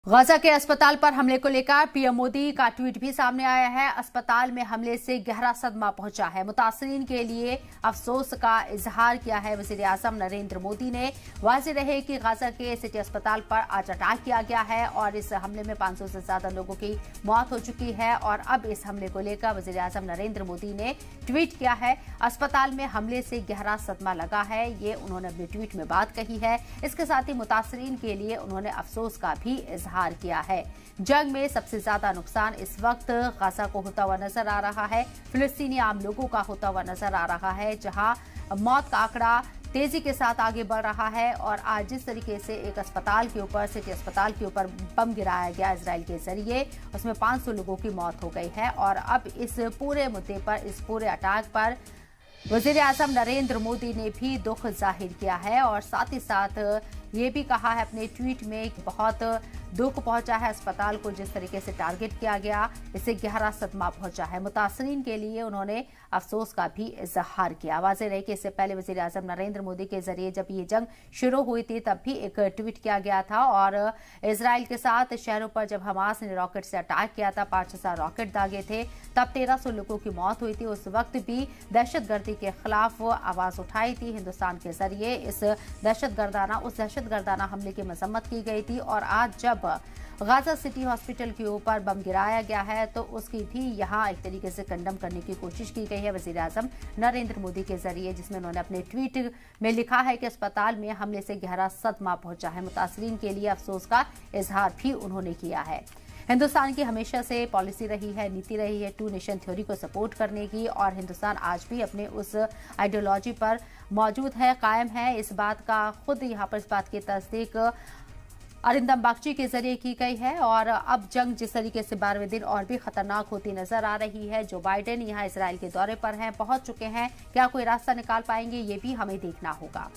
Gaza के अस्पताल पर हमले को लेकर पीएम मोदी का ट्वीट भी सामने आया है। अस्पताल में हमले से गहरा सदमा पहुंचा है। मुतासरीन के लिए अफसोस का इजहार किया है। वजीर आजम नरेंद्र मोदी ने वाज़ेह रहे कि गाजा के सिटी अस्पताल पर आज अटैक किया गया है और इस हमले में 500 से ज्यादा लोगों की मौत हो चुकी है। और अब इस हमले को लेकर वजीर आजम नरेंद्र मोदी ने ट्वीट किया है। अस्पताल में हमले से गहरा सदमा लगा है, ये उन्होंने अपने ट्वीट में बात कही है। इसके साथ ही मुतासरीन के लिए उन्होंने अफसोस का भी इजहार किया है। जंग में सबसे ज्यादा नुकसान इस वक्त गाजा को होता हुआ नजर आ रहा है, फिलिस्तीनी आम लोगों का होता हुआ नजर आ रहा है, जहां मौत का आंकड़ा तेजी के साथ आगे बढ़ रहा है। और आज जिस तरीके से एक अस्पताल के ऊपर, सिटी अस्पताल के ऊपर बम गिराया गया इजराइल के जरिए, उसमें 500 लोगों की मौत हो गई है। और अब इस पूरे मुद्दे पर, इस पूरे अटैक पर वजीर आजम नरेंद्र मोदी ने भी दुख जाहिर किया है और साथ ही साथ ये भी कहा है अपने ट्वीट में कि बहुत दुख पहुंचा है अस्पताल को, जिस तरीके से टारगेट किया गया, इससे गहरा सदमा पहुंचा है। मुतासरीन के लिए उन्होंने अफसोस का भी इजहार किया। वाज़ेह रहे कि इससे पहले वजीर आजम नरेंद्र मोदी के जरिए जब ये जंग शुरू हुई थी तब भी एक ट्वीट किया गया था और इसराइल के साथ शहरों पर जब हमास ने रॉकेट से अटैक किया था, 5000 रॉकेट दागे थे, तब 1300 लोगों की मौत हुई थी। उस वक्त भी दहशतगर्दी के खिलाफ आवाज उठाई थी हिंदुस्तान के जरिए। उस दहशतगर्दाना हमले की मजम्मत की गई थी। और आज जब गाजा सिटी हॉस्पिटल के ऊपर बम गिराया गया है तो उसकी भी यहाँ एक तरीके से कंडम करने की कोशिश की गई है वजीर आजम नरेंद्र मोदी के जरिए, जिसमें उन्होंने अपने ट्वीट में लिखा है कि अस्पताल में हमले से गहरा सदमा पहुंचा है। मुतासरीन के लिए अफसोस का इजहार भी उन्होंने किया है। हिंदुस्तान की हमेशा से पॉलिसी रही है, नीति रही है टू नेशन थ्योरी को सपोर्ट करने की, और हिंदुस्तान आज भी अपने उस आइडियोलॉजी पर मौजूद है, कायम है। इस बात का खुद यहाँ पर इस बात की तस्दीक अरिंदम बागची के जरिए की गई है। और अब जंग जिस तरीके से 12वें दिन और भी खतरनाक होती नजर आ रही है, जो बाइडेन यहाँ इसराइल के दौरे पर हैं, पहुंच चुके हैं, क्या कोई रास्ता निकाल पाएंगे, ये भी हमें देखना होगा।